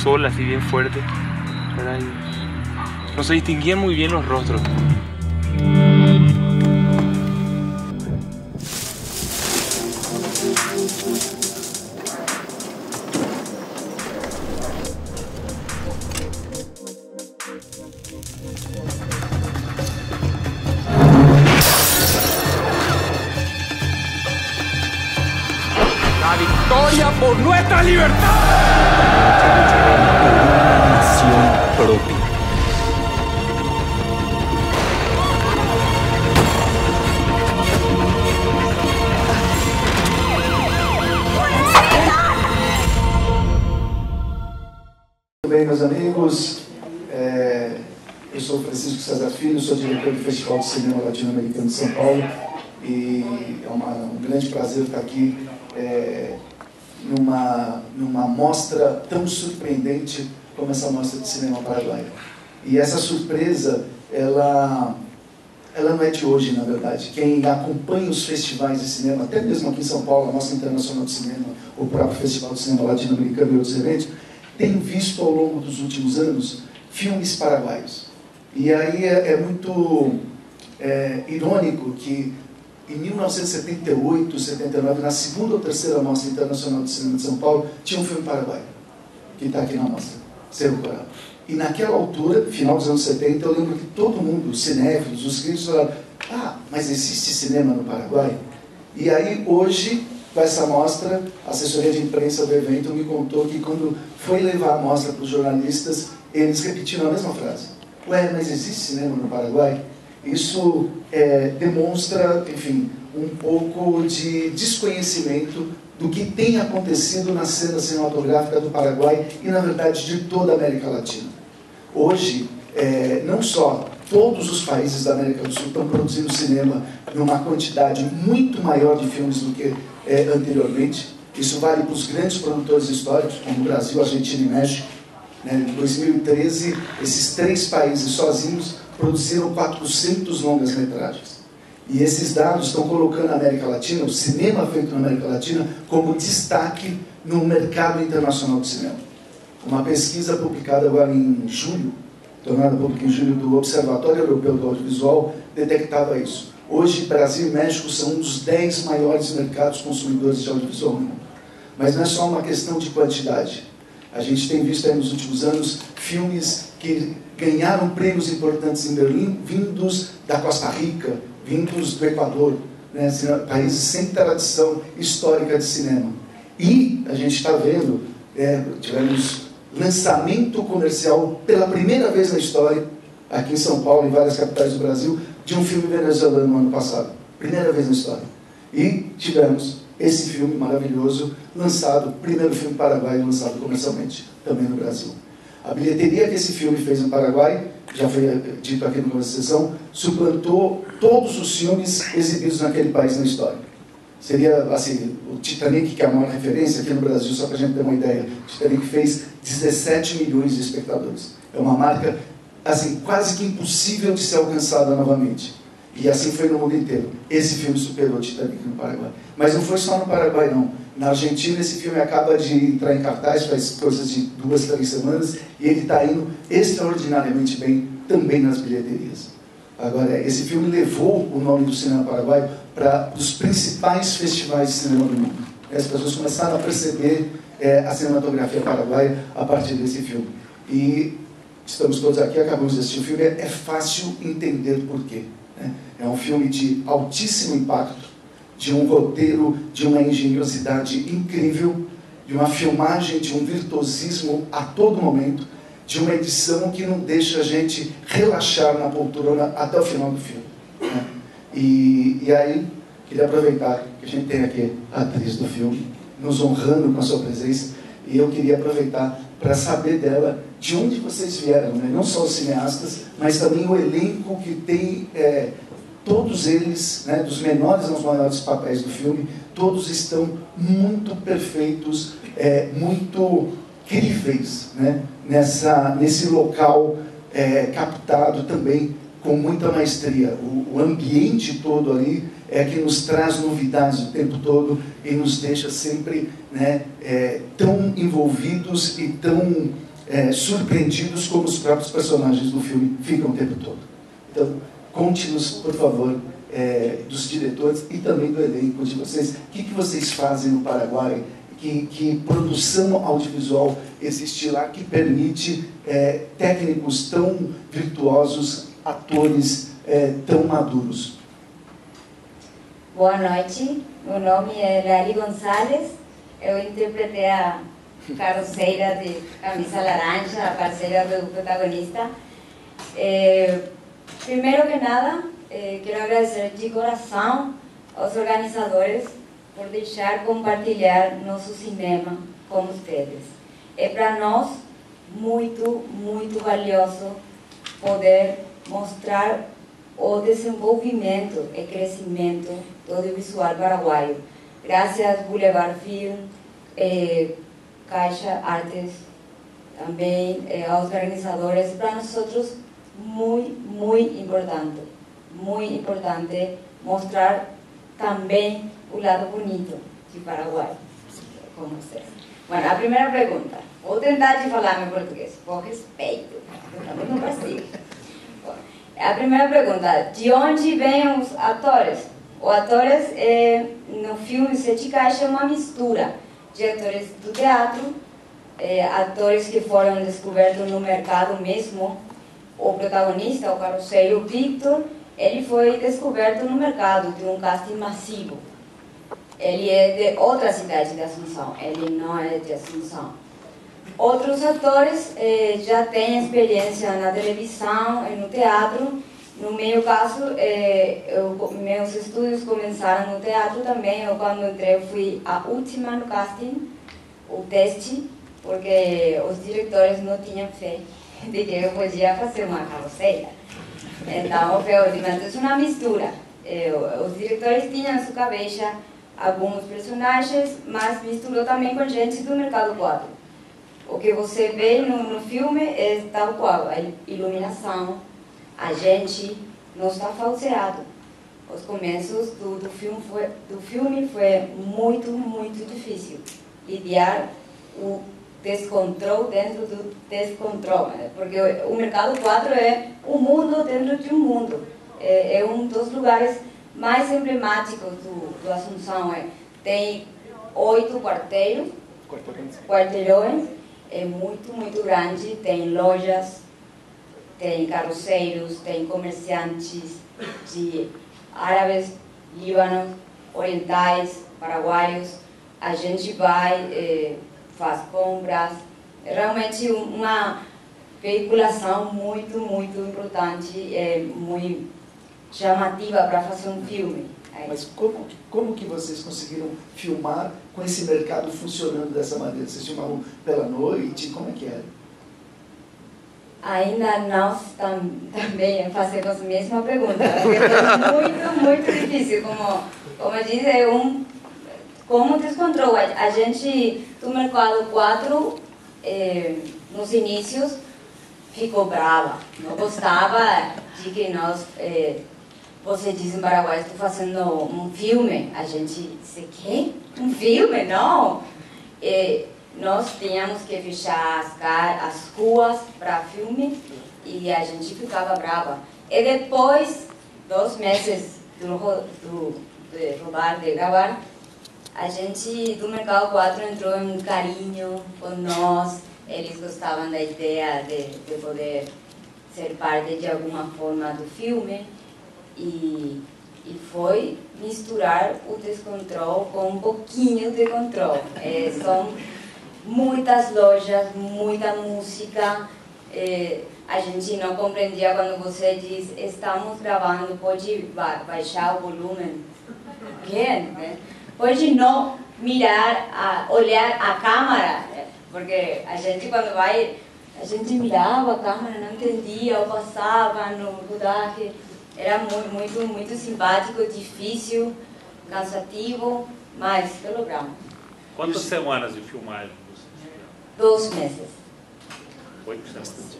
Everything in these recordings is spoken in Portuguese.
sol así bien fuerte, ¿verdad? Y no se distinguían muy bien los rostros. ¡La victoria por nuestra libertad! Nación propia. Tudo bem, meus amigos? Eu sou Francisco César Filho, sou diretor do Festival de Cinema Latino-Americano de São Paulo e é um grande prazer estar aqui numa mostra tão surpreendente como essa mostra de cinema paraguaio. E essa surpresa, ela não é de hoje, na verdade. Quem acompanha os festivais de cinema, até mesmo aqui em São Paulo, a Mostra Internacional de Cinema, o próprio Festival de Cinema Latino-Americano e outros eventos, tem visto ao longo dos últimos anos filmes paraguaios. E aí é muito irônico que em 1978, 79, na segunda ou terceira Mostra Internacional de Cinema de São Paulo, tinha um filme paraguaio, que está aqui na mostra, Cerro Corá. E naquela altura, final dos anos 70, eu lembro que todo mundo, os cinéfilos, os críticos falaram: ah, mas existe cinema no Paraguai? E aí, hoje, com essa mostra, a assessoria de imprensa do evento me contou que quando foi levar a mostra para os jornalistas, eles repetiram a mesma frase: ué, mas existe cinema no Paraguai? Isso demonstra, enfim, um pouco de desconhecimento do que tem acontecido na cena cinematográfica do Paraguai e, na verdade, de toda a América Latina. Hoje, não só todos os países da América do Sul estão produzindo cinema numa quantidade muito maior de filmes do que anteriormente. Isso vale para os grandes produtores históricos, como o Brasil, Argentina e México. Em 2013, esses três países sozinhos produziram 400 longas-metragens. E esses dados estão colocando a América Latina, o cinema feito na América Latina, como destaque no mercado internacional de cinema. Uma pesquisa publicada agora em julho, tornada pública em julho, do Observatório Europeu do Audiovisual, detectava isso. Hoje, Brasil e México são um dos 10 maiores mercados consumidores de audiovisual no mundo. Mas não é só uma questão de quantidade. A gente tem visto aí nos últimos anos filmes que ganharam prêmios importantes em Berlim, vindos da Costa Rica, vindos do Equador, né, países sem tradição histórica de cinema. E a gente está vendo, tivemos lançamento comercial pela primeira vez na história, aqui em São Paulo, em várias capitais do Brasil, de um filme venezuelano no ano passado. Primeira vez na história. E tivemos esse filme maravilhoso lançado, primeiro filme paraguaio lançado comercialmente, também no Brasil. A bilheteria que esse filme fez no Paraguai, já foi dito aqui no começo da sessão, suplantou todos os filmes exibidos naquele país na história. Seria, assim, o Titanic, que é a maior referência aqui no Brasil, só para a gente ter uma ideia, o Titanic fez 17 milhões de espectadores. É uma marca, assim, quase que impossível de ser alcançada novamente. E assim foi no mundo inteiro. Esse filme superou o Titanic no Paraguai. Mas não foi só no Paraguai, não. Na Argentina, esse filme acaba de entrar em cartaz, faz coisas de 2, 3 semanas, e ele está indo extraordinariamente bem também nas bilheterias. Agora, esse filme levou o nome do cinema paraguaio para os principais festivais de cinema do mundo. As pessoas começaram a perceber a cinematografia paraguaia a partir desse filme. E estamos todos aqui, acabamos de assistir o filme, é fácil entender por quê. É um filme de altíssimo impacto, de um roteiro, de uma engenhosidade incrível, de uma filmagem, de um virtuosismo a todo momento, de uma edição que não deixa a gente relaxar na poltrona até o final do filme. E aí, queria aproveitar que a gente tem aqui a atriz do filme, nos honrando com a sua presença, e eu queria aproveitar para saber dela de onde vocês vieram, né? Não só os cineastas, mas também o elenco que tem, todos eles, né, dos menores aos maiores papéis do filme, todos estão muito perfeitos, muito críveis, né, nesse local captado também com muita maestria. O ambiente todo ali é que nos traz novidades o tempo todo e nos deixa sempre, né, tão envolvidos e tão surpreendidos como os próprios personagens do filme ficam o tempo todo. Então, conte-nos, por favor, dos diretores e também do elenco de vocês, o que vocês fazem no Paraguai, que produção audiovisual existe lá que permite técnicos tão virtuosos, atores tão maduros. Boa noite, meu nome é Lali Gonçalves, eu interpretei a carroceira de camisa laranja, a parceira do protagonista. Primeiro que nada, quero agradecer de coração aos organizadores por deixar compartilhar nosso cinema com vocês. É para nós muito, muito valioso poder mostrar o desenvolvimento e crescimento do audiovisual paraguaio. Graças Boulevard Film, Caixa Artes, também aos organizadores, para nós muito importante mostrar também o lado bonito de Paraguai, com vocês. Bueno, a primeira pergunta, vou tentar de falar em português, por respeito, estamos no Brasil. A primeira pergunta, de onde vêm os atores? Os atores no filme Sete Caixa é uma mistura de atores do teatro, atores que foram descobertos no mercado mesmo. O protagonista, o carroceiro Victor, ele foi descoberto no mercado de um casting massivo. Ele é de outra cidade de Assunção, ele não é de Assunção. Outros atores já têm experiência na televisão e no teatro. No meu caso, meus estudos começaram no teatro também. Eu, quando entrei, fui a última no casting, o teste, porque os diretores não tinham fé de que eu podia fazer uma carroceira. Então, foi ótimo. Então, é uma mistura. Os diretores tinham na sua cabeça alguns personagens, mas misturou também com gente do Mercado 4. O que você vê no filme é tal qual, a iluminação, a gente não está falseado. Os começos do filme foi muito difícil. Lidiar o descontrole dentro do descontrole, porque o Mercado 4 é um mundo dentro de um mundo. É um dos lugares mais emblemáticos do Assunção. Tem 8 quarteirões, é muito grande, tem lojas, tem carroceiros, tem comerciantes de árabes, líbanos, orientais, paraguaios. A gente vai, faz compras, é realmente uma veiculação muito importante, muito chamativa para fazer um filme. Mas como que vocês conseguiram filmar com esse mercado funcionando dessa maneira? Vocês filmavam pela noite? Como é que era? Ainda nós também fazemos a mesma pergunta, porque é muito difícil, como eu disse, como descontrole. A gente do Mercado 4, nos inícios, ficou brava, não gostava de que nós... Você diz em Paraguai, estou fazendo um filme. A gente disse, quê? Um filme? Não. Nós tínhamos que fechar as ruas para filme e a gente ficava brava. E depois, 2 meses de rodar, de gravar, a gente do Mercado 4 entrou em um carinho com nós. Eles gostavam da ideia de poder ser parte de alguma forma do filme. E foi misturar o descontrole com um pouquinho de controle. São muitas lojas, muita música. A gente não compreendia quando você diz, estamos gravando, pode baixar o volume. Né? Pode não olhar a câmera, porque a gente quando vai, a gente mirava a câmera, não entendia, ou passava no rodaje. Era muito simpático, difícil, cansativo, mas logramos. Quantas semanas de filmagem? 2 meses. Foi bastante.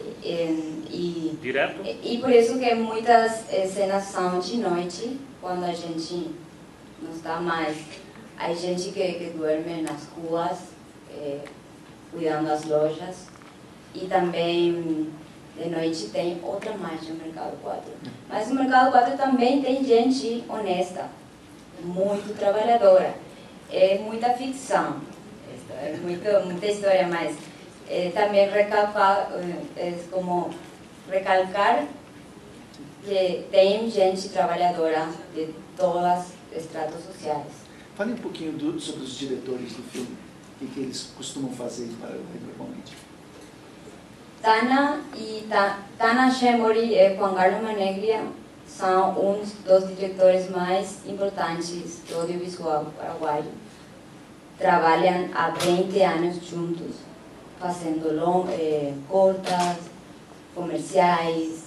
Direto? E por isso que muitas cenas são de noite, quando a gente não está mais. A gente que dorme nas ruas, cuidando das lojas. e também de noite tem outra marcha no Mercado 4. Mas no Mercado 4 também tem gente honesta, muito trabalhadora. É muita ficção, é muita história, mas também é como recalcar que tem gente trabalhadora de todos os estratos sociais. Fale um pouquinho sobre os diretores do filme, o que eles costumam fazer em Paraguai normalmente. Tana Shemori e Juan Carlos Maneglia são uns dos diretores mais importantes do audiovisual paraguaio. Trabalham há 20 anos juntos, fazendo curtas, comerciais.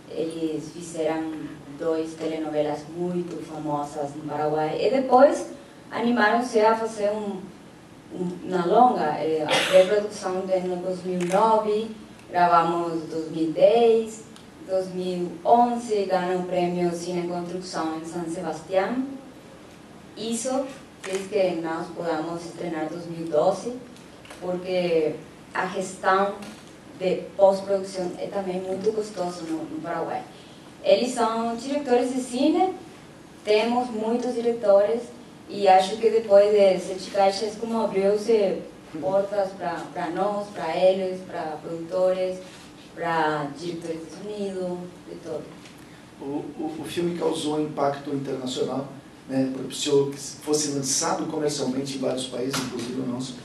Eles fizeram 2 telenovelas muito famosas no Paraguai e depois animaram-se a fazer uma longa, a pré-produção em 2009, gravamos em 2010, 2011 ganhou o prêmio Cine Construção em São Sebastião. Isso fez que nós podamos estrenar em 2012, porque a gestão de pós-produção é também muito custosa no Paraguai. Eles são diretores de cine, temos muitos diretores, e acho que depois de Sete Caixas, como abriu-se portas para nós, para eles, para produtores, para diretores de sonido, de tudo. O filme causou impacto internacional, né, propiciou que fosse lançado comercialmente em vários países, inclusive o nosso.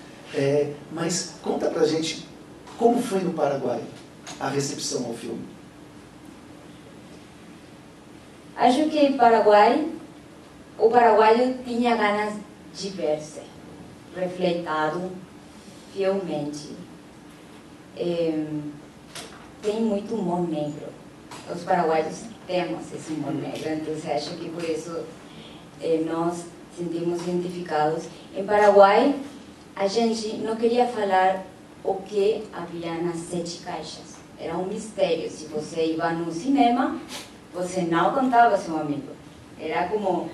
Mas conta pra gente como foi no Paraguai a recepção ao filme. Acho que o paraguaio tinha ganas de ver-se refletado fielmente. Tem muito humor negro. Os paraguaios temos esse humor negro, então acho que por isso nós sentimos identificados. Em Paraguai, a gente não queria falar o que havia nas 7 caixas. Era um mistério. Se você ia no cinema, você não contava ao seu amigo. Era como...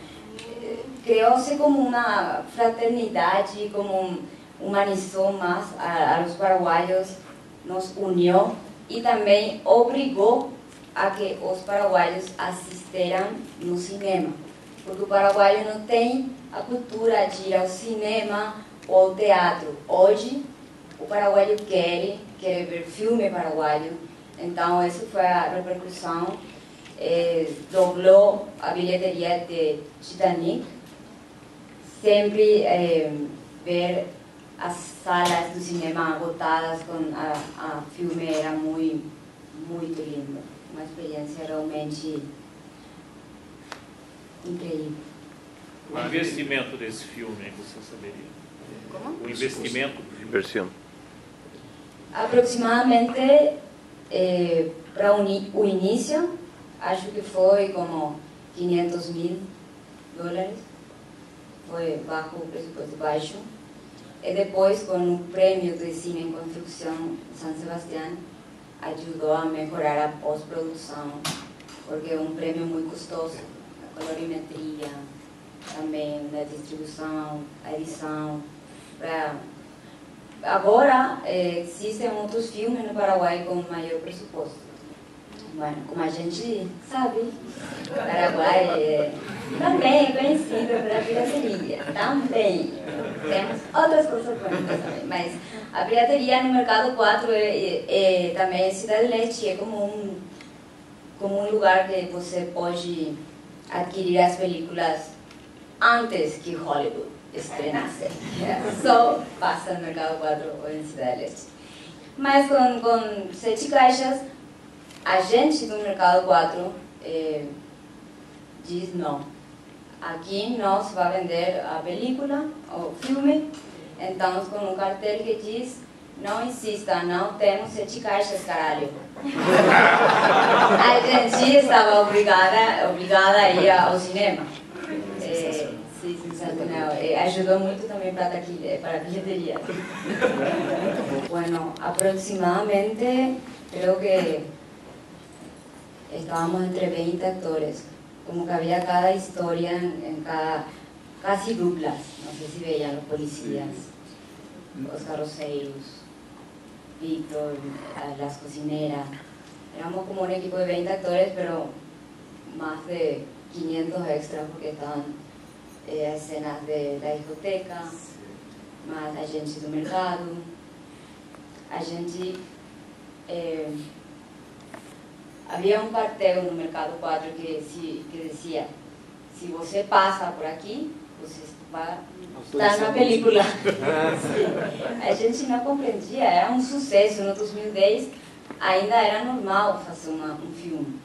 criou-se como uma fraternidade, como humanizou mais a os paraguaios, nos uniu e também obrigou a que os paraguaios assistiram no cinema. Porque o paraguaio não tem a cultura de ir ao cinema ou ao teatro. Hoje, o paraguaio quer ver filme paraguaio. Então, essa foi a repercussão. Dobrou a bilheteria de Titanic. Sempre ver as salas do cinema agotadas com a filme era muito lindo. Uma experiência realmente incrível. O investimento desse filme, você saberia? Como? O investimento do filme. Inversión. Aproximadamente, para o início, acho que foi como $500.000. Foi baixo, o presupuesto baixo. E depois, com o prêmio de Cine em Construção de São Sebastião, ajudou a melhorar a pós-produção, porque é um prêmio muito custoso. A colorimetria, também a distribuição, a edição. Agora, existem outros filmes no Paraguai com maior pressuposto. Bueno, como a gente sabe, o Paraguai também é conhecido pela pirateria, também. Temos outras coisas também, mas a pirateria no Mercado 4 também Cidade Leste é como um lugar que você pode adquirir as películas antes que Hollywood estrenasse. Só passa no Mercado 4 ou em Cidade Leste. Mas com 7 caixas, a gente do Mercado 4 diz não. Aqui nós vamos vender a película, o filme, então com um cartel que diz: não insista, não temos 7 caixas, caralho. A gente estava obrigada a ir ao cinema. Sim, sensacional. Ajudou muito também para a bilheteria. Bueno, aproximadamente, creo que estábamos entre 20 actores, como que había cada historia casi duplas, no sé si veían los policías, los carroceiros, Víctor, las cocineras. Éramos como un equipo de 20 actores, pero más de 500 extras porque estaban escenas de la discoteca, más a gente do mercado. A gente... havia um cartel no Mercado 4 que dizia: se você passa por aqui, você vai estar na película. A gente não compreendia, era um sucesso. No 2010 ainda era normal fazer um filme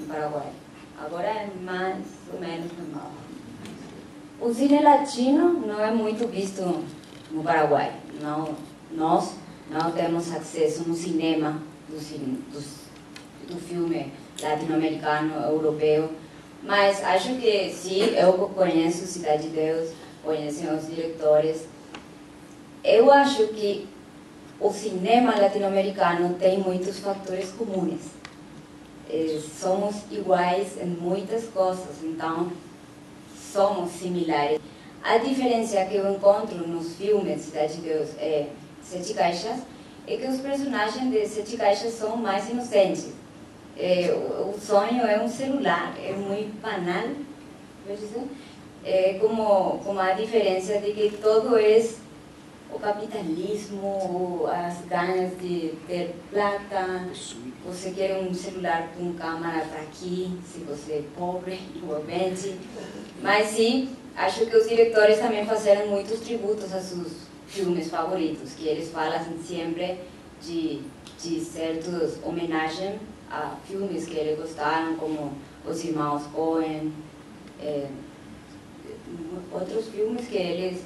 em Paraguai. Agora é mais ou menos normal. O cine latino não é muito visto no Paraguai. Nós não temos acesso no cinema do filme latino-americano, europeu, mas acho que sim, eu conheço Cidade de Deus, conheço os diretores. Eu acho que o cinema latino-americano tem muitos fatores comuns. Somos iguais em muitas coisas, então somos similares. A diferença que eu encontro nos filmes Cidade de Deus e Sete Caixas é que os personagens de Sete Caixas são mais inocentes. O sonho é um celular, é muito banal, como a diferença de que todo é o capitalismo, as ganas de ter plata. Você quer um celular com câmera para aqui, se você é pobre, igualmente. Mas sim, acho que os diretores também fizeram muitos tributos a seus filmes favoritos, que eles falam sempre de certas homenagens a filmes que eles gostaram, como Os Irmãos Coen, outros filmes que eles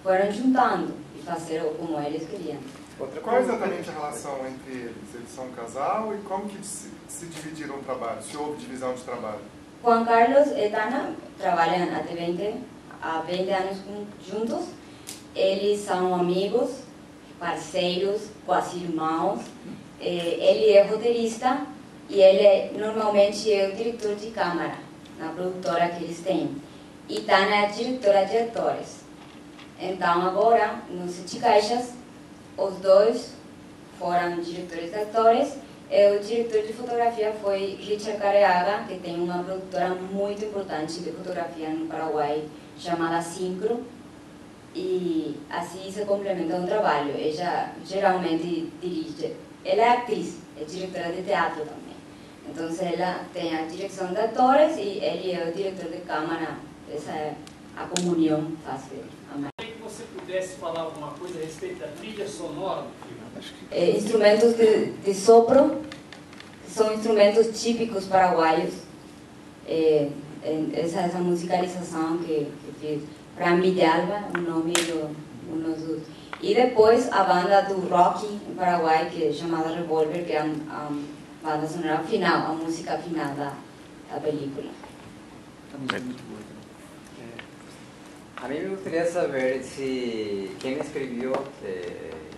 foram juntando e fizeram como eles queriam. Qual é exatamente a relação entre eles? Eles são um casal e como que se dividiram o trabalho? Se houve divisão de trabalho? Juan Carlos e Tana trabalham há 20 anos juntos. Eles são amigos, parceiros, quase irmãos. Ele é roteirista e ele normalmente é o diretor de câmara na produtora que eles têm. E Tana é a diretora de atores. Então agora, nos Sete Caixas, os dois foram diretores de atores. O diretor de fotografia foi Richard Careaga, que tem uma produtora muito importante de fotografia no Paraguai, chamada Syncro. E assim se complementa o trabalho. Ela geralmente dirige, ela é atriz, é diretora de teatro também. Então ela tem a direção de atores e ele é o diretor de câmara. Essa é a comunhão fácil. Queria que você pudesse falar alguma coisa a respeito da trilha sonora do filme. Instrumentos de sopro, que são instrumentos típicos paraguaios. Essa musicalização que fiz. Rambi de Alba, o nome dos... E depois a banda do rock em Paraguai, que é chamada Revolver, que é a banda sonora final, a música final da película. A mí me gustaría saber si quien escribió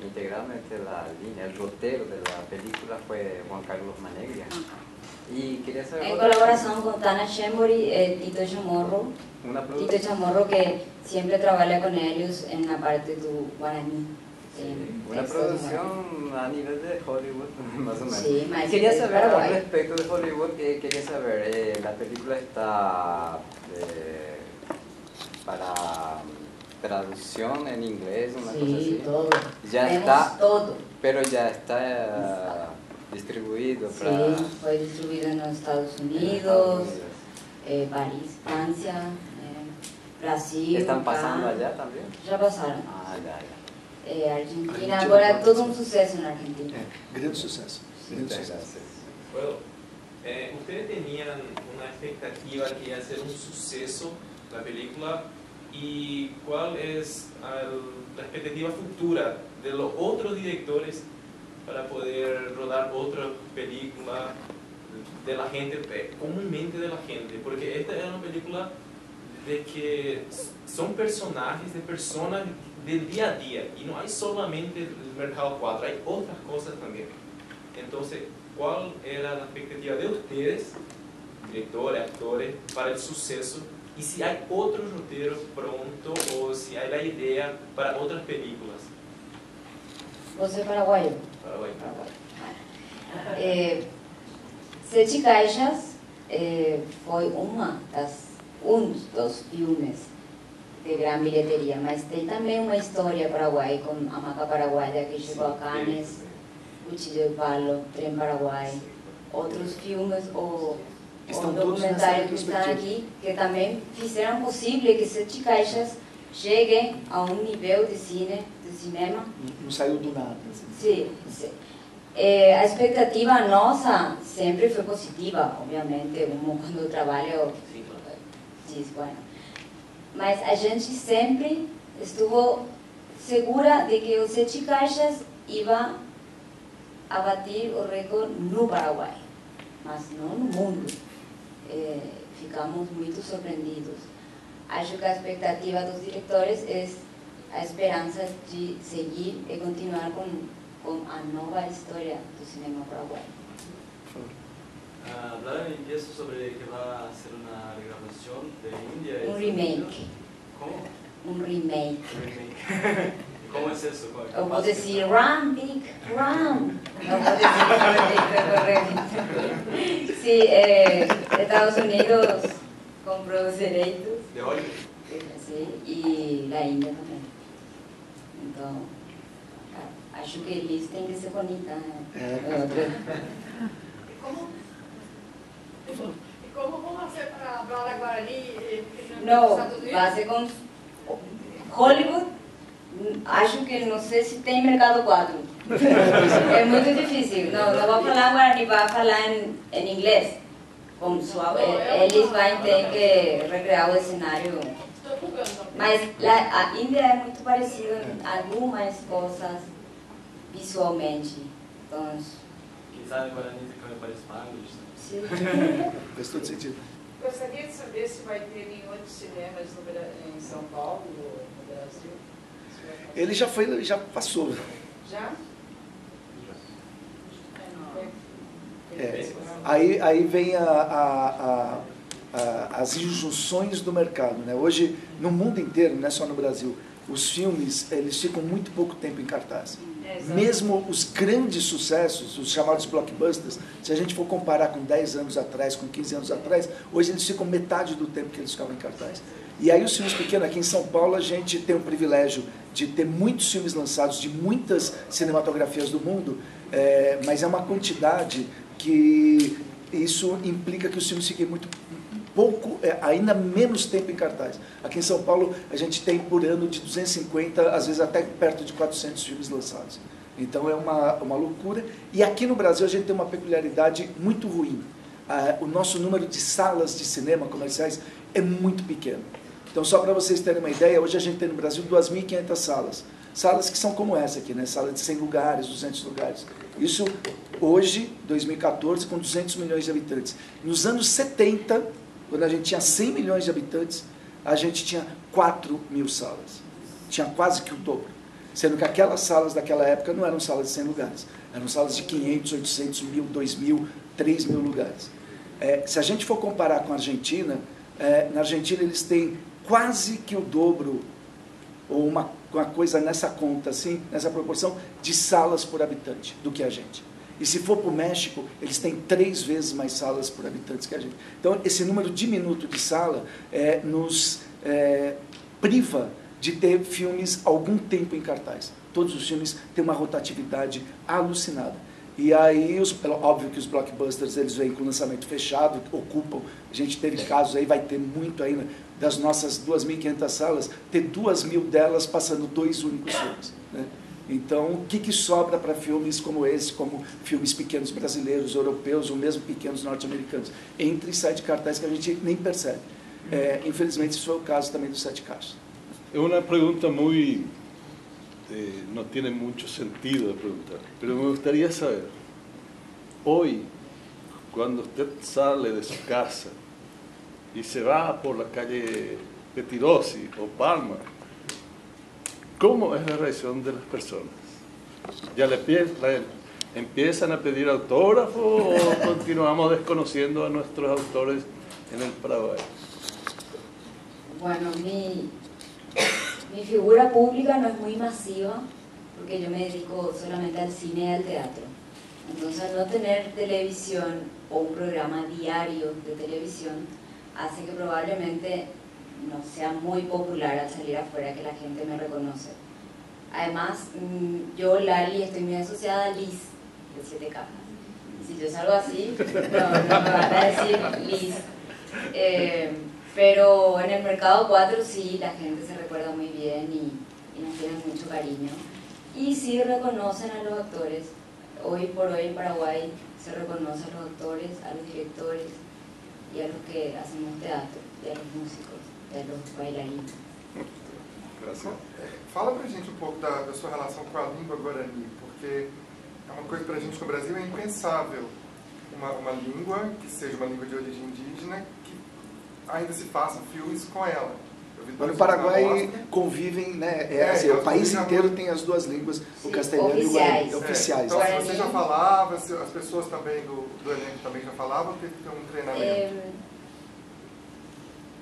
integralmente la línea, el roteiro de la película fue Juan Carlos Manegria. Y quería saber... En colaboración con Tana Shembori y Tito Chamorro. Tito Chamorro, que siempre trabaja con ellos en la parte del guaraní. Una producción a nivel de Hollywood, más o menos. Sí, más quería saber al respecto de Hollywood, quería saber, la película está para traducción en inglés, una cosa así. Sí, todo. Ya está, todo. pero ya está distribuido. Para... Sí, fue distribuido en los Estados Unidos, París, Francia, Brasil. ¿Están pasando allá también? Ya pasaron. Ah, ya. Argentina, agora é todo um sucesso na Argentina. Grande sucesso. Grande sucesso. Bueno, ustedes tenían una expectativa que iba a ser un suceso la película, y cuál es la expectativa futura de los otros directores para poder rodar otra película de la gente, comúnmente de la gente, porque esta es una película de que son personajes de personas del día a día, y no hay solamente el Mercado 4, hay otras cosas también. Entonces, ¿cuál era la expectativa de ustedes, directores, actores, para el suceso? Y si hay otro roteiro pronto, o si hay la idea para otras películas. Você é paraguaio? Paraguai. Sete Caixas foi um dos filmes de grande bilheteria, mas tem também uma história paraguaia, com a Maca Paraguaia, que chegou a Cannes, Cuchillo de Palo, Trem Paraguai, outros filmes, ou documentários que estão aqui, que também fizeram possível que Sete Caixas cheguem a um nível de cinema. Não saiu do nada. Sim, sim. A expectativa nossa sempre foi positiva, obviamente, quando eu trabalho, diz, bueno. Mas a gente sempre estuvo segura de que os Sete Caixas iba a bater o recorde no Paraguai, mas não no mundo. Ficamos muito surpreendidos. Acho que a expectativa dos diretores é a esperança de seguir e continuar com a nova história do cinema paraguaio. Hablaron en eso sobre que va a ser una regrabación de India. Un remake. ¿Cómo? Un remake. ¿Cómo es eso? O puedo decir Run, Big Run. No puedo decir sí, Estados Unidos compró los derechos. ¿De hoy? Sí, y la India también. Entonces, acho que eles têm que ser bonitas. Como vão ser para Araguari? Não, vai ser com Hollywood. Acho que não sei se tem mercado 4. É muito difícil. Não vou falar Guarani, vai falar em inglês. Como eles vão ter que recriar o cenário. Mas a Índia é muito parecida em algumas coisas visualmente. Então, quizá em Guarani fica parece mais. Sim. Faz todo sentido. Gostaria de saber se vai ter em outros cinemas em São Paulo ou no Brasil. Ele já foi, já passou. Já? Aí vem as injunções do mercado, né? Hoje, no mundo inteiro, não é só no Brasil, os filmes eles ficam muito pouco tempo em cartaz. Mesmo os grandes sucessos, os chamados blockbusters, se a gente for comparar com 10 anos atrás, com 15 anos atrás, hoje eles ficam metade do tempo que eles ficavam em cartaz. E aí os filmes pequenos, aqui em São Paulo, a gente tem o privilégio de ter muitos filmes lançados de muitas cinematografias do mundo, mas é uma quantidade que isso implica que os filmes fiquem muito pouco, ainda menos tempo em cartaz. Aqui em São Paulo, a gente tem por ano de 250, às vezes até perto de 400 filmes lançados. Então é uma loucura. E aqui no Brasil a gente tem uma peculiaridade muito ruim. O nosso número de salas de cinema comerciais é muito pequeno. Então, só para vocês terem uma ideia, hoje a gente tem no Brasil 2.500 salas. Salas que são como essa aqui, né? Sala de 100 lugares, 200 lugares. Isso hoje, 2014, com 200 milhões de habitantes. Nos anos 70, quando a gente tinha 100 milhões de habitantes, a gente tinha 4.000 salas. Tinha quase que o dobro. Sendo que aquelas salas daquela época não eram salas de 100 lugares. Eram salas de 500, 800, 1.000, 2.000, 3.000 lugares. Se a gente for comparar com a Argentina, na Argentina eles têm quase que o dobro, ou uma coisa nessa conta, assim, nessa proporção, de salas por habitante do que a gente. E se for para o México, eles têm 3 vezes mais salas por habitantes que a gente. Então, esse número diminuto de sala nos priva de ter filmes algum tempo em cartaz. Todos os filmes têm uma rotatividade alucinada. E aí, óbvio que os blockbusters, eles vêm com lançamento fechado, ocupam, a gente teve casos aí, vai ter muito ainda, das nossas 2.500 salas, ter 2.000 delas passando 2 únicos filmes, né? Então, o que sobra para filmes como esse, como filmes pequenos brasileiros, europeus, ou mesmo pequenos norte-americanos? Entra e sai de cartaz que a gente nem percebe. Infelizmente, isso foi o caso também dos Sete Caixas. É uma pergunta muito... no tiene mucho sentido preguntar, pero me gustaría saber, hoy, cuando usted sale de su casa y se va por la calle Petirosi o Palma, ¿cómo es la reacción de las personas? ¿Ya empiezan a pedir autógrafos o continuamos desconociendo a nuestros autores en el Paraguay? Bueno, mi figura pública no es muy masiva, porque yo me dedico solamente al cine y al teatro. Entonces, al no tener televisión o un programa diario de televisión, hace que probablemente no sea muy popular al salir afuera, que la gente me reconoce. Además, yo, Lali, estoy muy asociada a Liz, de 7 capas. Si yo salgo así, no me van a decir Liz. Pero en el mercado 4 sí, la gente se recuerda muy bien y nos tienen mucho cariño. Y sí reconocen a los actores. Hoy por hoy en Paraguay se reconoce a los actores, a los directores y a los que hacemos teatro, y a los músicos, y a los bailarines. Graças. Fala pra gente um pouco da sua relação com a língua guarani, porque é uma coisa pra gente no Brasil é impensável uma língua que seja uma língua de origem indígena que ainda se façam filmes com ela. No Paraguai convivem, né? Assim, o país inteiro tem as duas línguas, o castelhano e o guarani, oficiais. Então, você já falava, as pessoas também do elenco também já falavam, teve que ter um treinamento?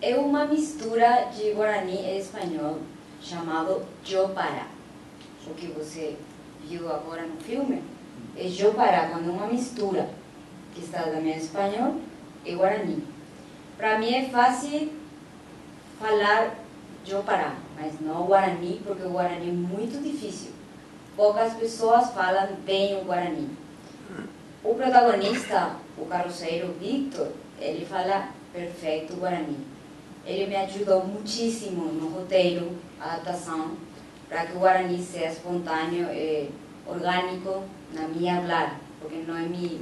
É uma mistura de guarani e espanhol chamado Jopara. O que você viu agora no filme é Jopara, quando é uma mistura que está também em espanhol e guarani. Para mim é fácil falar Jopara, mas não guarani, porque o guarani é muito difícil. Poucas pessoas falam bem o guarani. O protagonista, o carroceiro Victor, ele fala perfeito guarani. Ele me ajudou muitíssimo no roteiro, adaptação, para que o guarani seja espontâneo e orgânico na minha falar, porque não é minha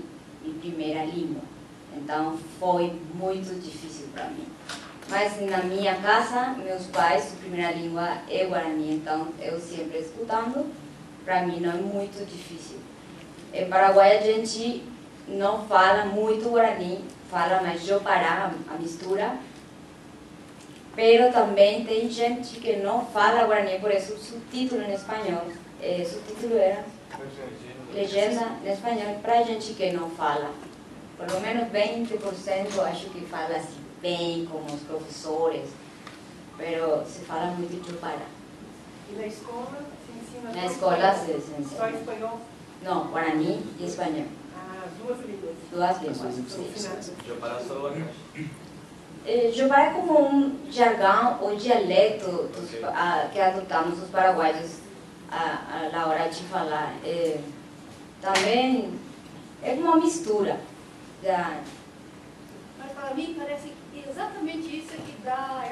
primeira língua. Então foi muito difícil para mim. Mas na minha casa, meus pais, sua primeira língua é guarani, então eu sempre escutando, para mim não é muito difícil. Em Paraguai a gente não fala muito guarani, fala mais Jopara, a mistura, pero também tem gente que não fala guarani, por isso o subtítulo em espanhol, o subtítulo era legenda em espanhol para gente que não fala. Pelo menos 20% acho que fala assim bem, como os professores, pero se fala muito Jopara. E na escola se ensina? Na escola se ensina. Só espanhol? Não, guarani e espanhol. Ah, duas línguas. Duas línguas. Jopara só a caixa. Jopara é como um jargão ou dialeto que adotamos os paraguaios na hora de falar. Também é uma mistura. Mas para mim parece que exatamente isso é que dá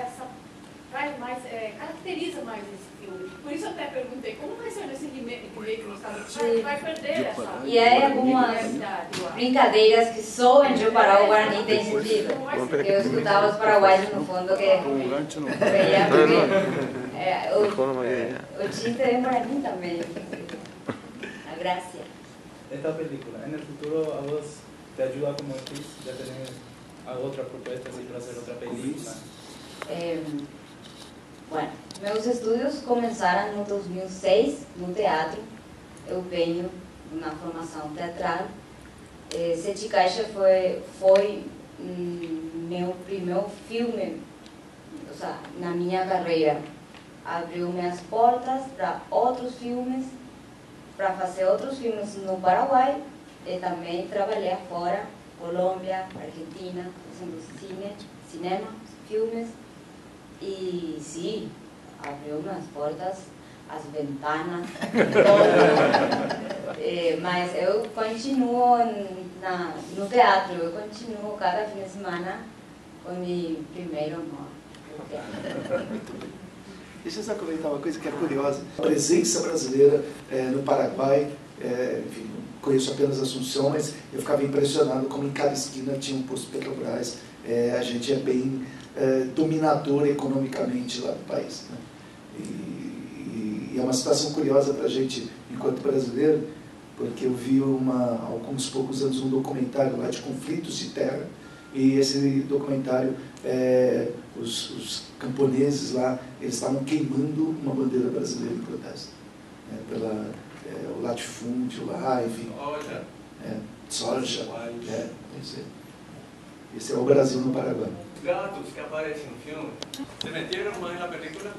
traz mais, caracteriza mais esse filme. Por isso eu até perguntei, como vai ser nesse remake no Estado? Vai perder essa... E aí algumas brincadeiras que só em Jopara o guarani tem sentido. Porque eu escutava os paraguaios no fundo que veía o chiste de guarani também. A gracia. Esta película, en el futuro a vos te ayuda como actriz ya tener otra propuesta así para hacer otra película? Bueno, meus estudos começaram no 2006 no teatro. Eu venho de uma formação teatral. Sete Caixas foi meu primeiro filme, ou seja, na minha carreira. Abriu minhas portas para outros filmes, para fazer outros filmes no Paraguai e também trabalhar fora, Colômbia, Argentina, fazendo cinema, filmes. E sim, abriu minhas portas, as ventanas, todo. Mas eu continuo no teatro, eu continuo cada fim de semana com meu primeiro amor. Deixa eu só comentar uma coisa que é curiosa. A presença brasileira no Paraguai, enfim, conheço apenas Assunção, mas eu ficava impressionado como em cada esquina tinha um posto Petrobras. A gente é bem dominador economicamente lá do país, né? E é uma situação curiosa para a gente, enquanto brasileiro, porque eu vi há alguns poucos anos um documentário lá de conflitos de terra, e esse documentário, os camponeses lá, eles estavam queimando uma bandeira brasileira em protesto, pela o latifúndio lá, enfim. Soja. Esse é o Brasil no Paraguai. Gatos que aparecem no filme, ¿se metieron más en la película?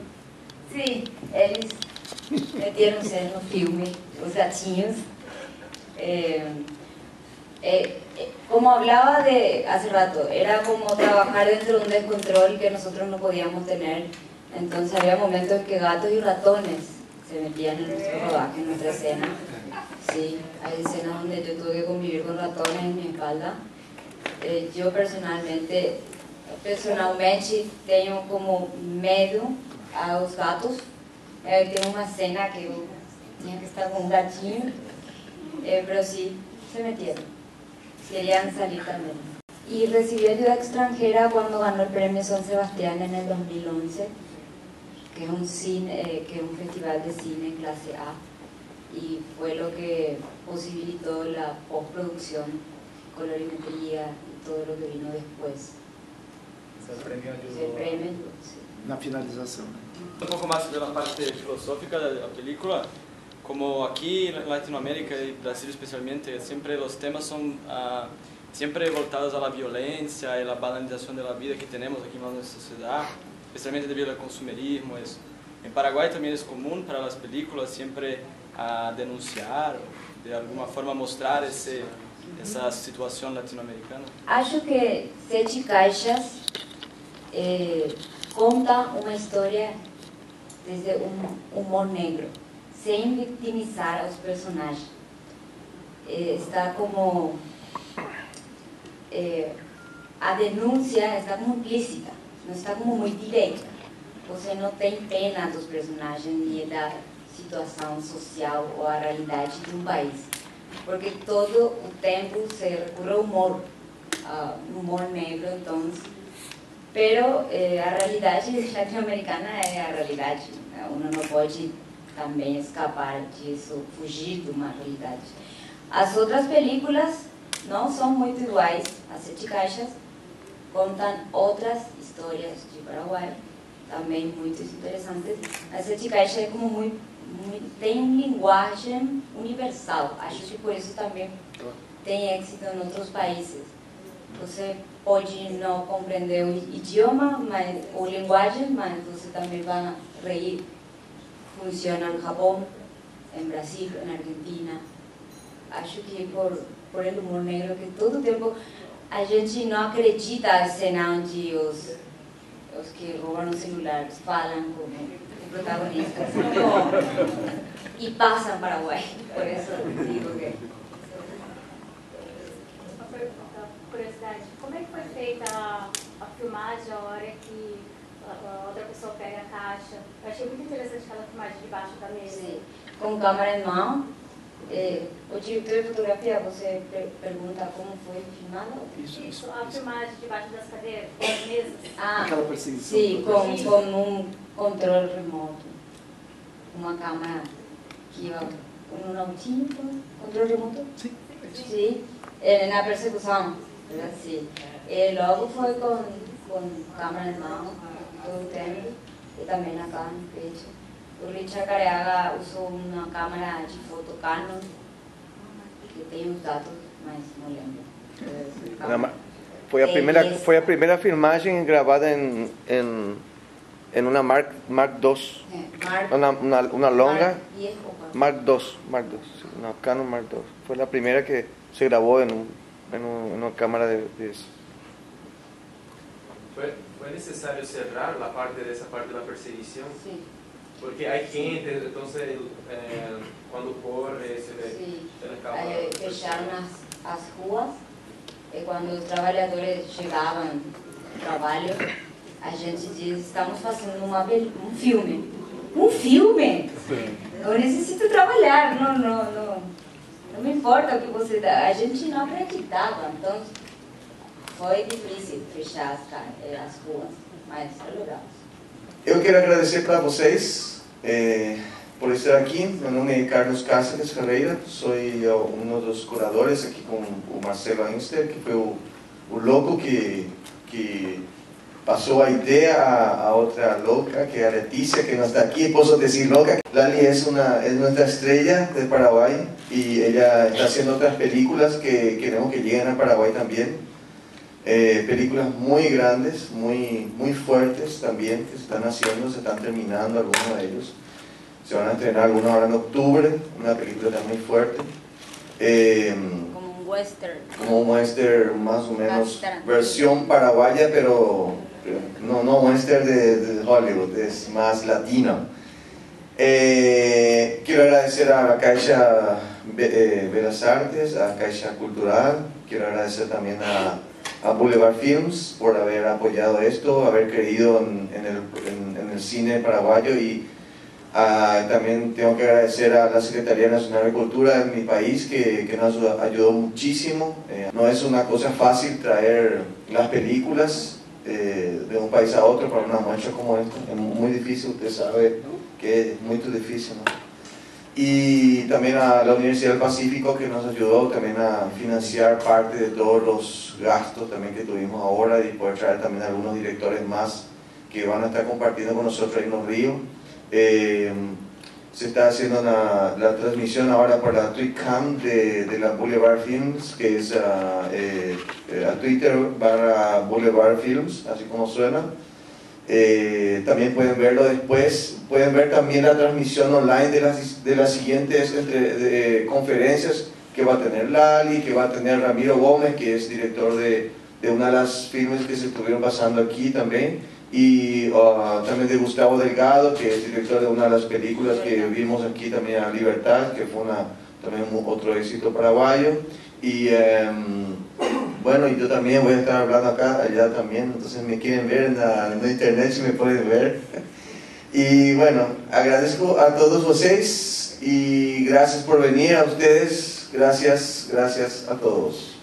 Sim, eles meteram-se no filme, os gatinhos. Como hablaba de hace rato, era como trabajar dentro de un descontrol que nosotros no podíamos tener. Entonces había momentos en que gatos y ratones se metían en nuestro rodaje, en nuestra escena. Sí, hay escenas donde yo tuve que convivir con ratones en mi espalda. Yo personalmente tenho como medo aos gatos. Tenho uma cena que eu tinha que estar com um gatinho, pero sí, se metieron. Querían salir también. Y recibí ayuda extranjera cuando ganó el premio San Sebastián en el 2011, que es un festival de cine clase A, y fue lo que posibilitó la postproducción, colorimetría y todo lo que vino después. El premio ayudó. El premio, sí. Na finalização. Un poco más de la parte filosófica de la película. Como aquí en Latinoamérica y Brasil especialmente, siempre los temas son siempre voltados a la violencia y la banalización de la vida que tenemos aquí en nuestra sociedad, especialmente debido al consumerismo. En Paraguay también es común para las películas siempre denunciar, de alguna forma mostrar esa situación latinoamericana. Acho que Sete Caixas conta uma história desde um humor negro, sem victimizar os personagens. Está como a denúncia está como implícita, não está como muito direta. Você não tem pena dos personagens e da situação social ou a realidade de um país, porque todo o tempo se recorre ao humor, humor negro, então. Pero a realidade latino-americana é a realidade. Uno não pode também escapar disso, fugir de uma realidade. As outras películas não são muito iguais. As Sete Caixas contam outras histórias de Paraguai, também muito interessantes. As Sete Caixas é como tem uma linguagem universal. Acho que por isso também tem êxito em outros países. Você pode não compreender o idioma, ou linguagem, mas você também vai reír. Funciona no Japão, em Brasil, em Argentina. Acho que por o humor negro, que todo tempo a gente não acredita a cena onde os que roubam os celulares falam como o protagonista. E passam Paraguai. Por isso digo que... Curiosidade, como é que foi feita a filmagem, a hora que a outra pessoa pega a caixa? Eu achei muito interessante aquela filmagem debaixo da mesa. Sim, com câmera em mão. O diretor de fotografia, você pergunta como foi filmado? Isso, a filmagem debaixo das cadeiras, das mesas. Aquela perseguição. Sim, com um controle remoto. Uma câmera que um autinho, controle remoto? Sim. Sim, na perseguição. Sim. Logo foi com câmera em mão, todo o tempo, e também acá no peito. O Richard Careaga usou uma câmera de foto Canon, que tem os dados, mas não lembro. Foi a primeira filmagem gravada em uma Mark II, uma longa Mark II, uma Canon Mark II. Foi a primeira que se gravou em uma câmera de eso. ¿Fue necesario cerrar esa parte de la perseguición? Sí. Porque hay gente, entonces cuando corre se le escapa. Fecharam as ruas e quando os trabalhadores chegavam ao trabalho, a gente diz: estamos fazendo um filme. Um filme? Eu necessito trabalhar, não me importa o que você dá. A gente não acreditava, então foi difícil fechar as ruas, mas logramos. Eu quero agradecer para vocês por estar aqui. Meu nome é Carlos Cáceres Ferreira, sou um dos curadores aqui com o Marcelo Einster, que foi o louco que passou a ideia a outra louca, que é a Letícia, que não está aqui, posso dizer louca. Lali é nossa estrela de Paraguai e ela está fazendo outras películas que queremos que lleguen a Paraguai também. Películas muy grandes, muy fuertes también, que se están haciendo, se están terminando algunos de ellos. Se van a estrenar algunos ahora en octubre, una película también muy fuerte. Como un western. Como un western más o menos, versión paraguaya, pero no western de Hollywood, es más latino. Quiero agradecer a la Caixa Bellas Artes, a Caixa Cultural, quiero agradecer también a Boulevard Films por haber apoyado esto, haber creído en el cine paraguayo, y también tengo que agradecer a la Secretaría Nacional de Cultura de mi país que nos ayudó muchísimo. No es una cosa fácil traer las películas de un país a otro para una muestra como esta, es muy difícil, usted sabe que es muy difícil, ¿no? Y también a la Universidad del Pacífico, que nos ayudó también a financiar parte de todos los gastos también que tuvimos ahora, y poder traer también algunos directores más que van a estar compartiendo con nosotros ahí en los ríos. Se está haciendo la transmisión ahora por la Twitcam de la Boulevard Films, que es a Twitter /Boulevard Films, así como suena. También pueden verlo después, pueden ver también la transmisión online de las siguientes conferencias que va a tener Lali, que va a tener Ramiro Gómez, que es director de una de las filmes que se estuvieron pasando aquí también, y también de Gustavo Delgado, que es director de una de las películas que vimos aquí también, a Libertad, que fue también otro éxito paraguayo. Y bueno, y yo también voy a estar hablando acá, allá también, entonces me quieren ver en internet, si me pueden ver. Y bueno, agradezco a todos ustedes y gracias por venir, a ustedes, gracias a todos.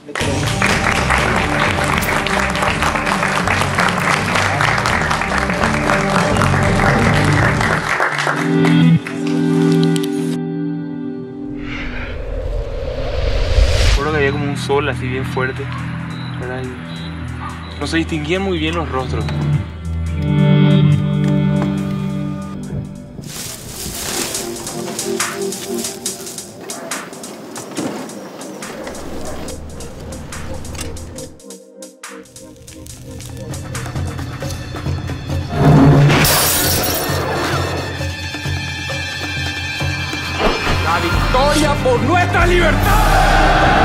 Recuerdo que había como un sol así bien fuerte, ¿verdad? Y no se distinguían muy bien los rostros. ¡La victoria por nuestra libertad!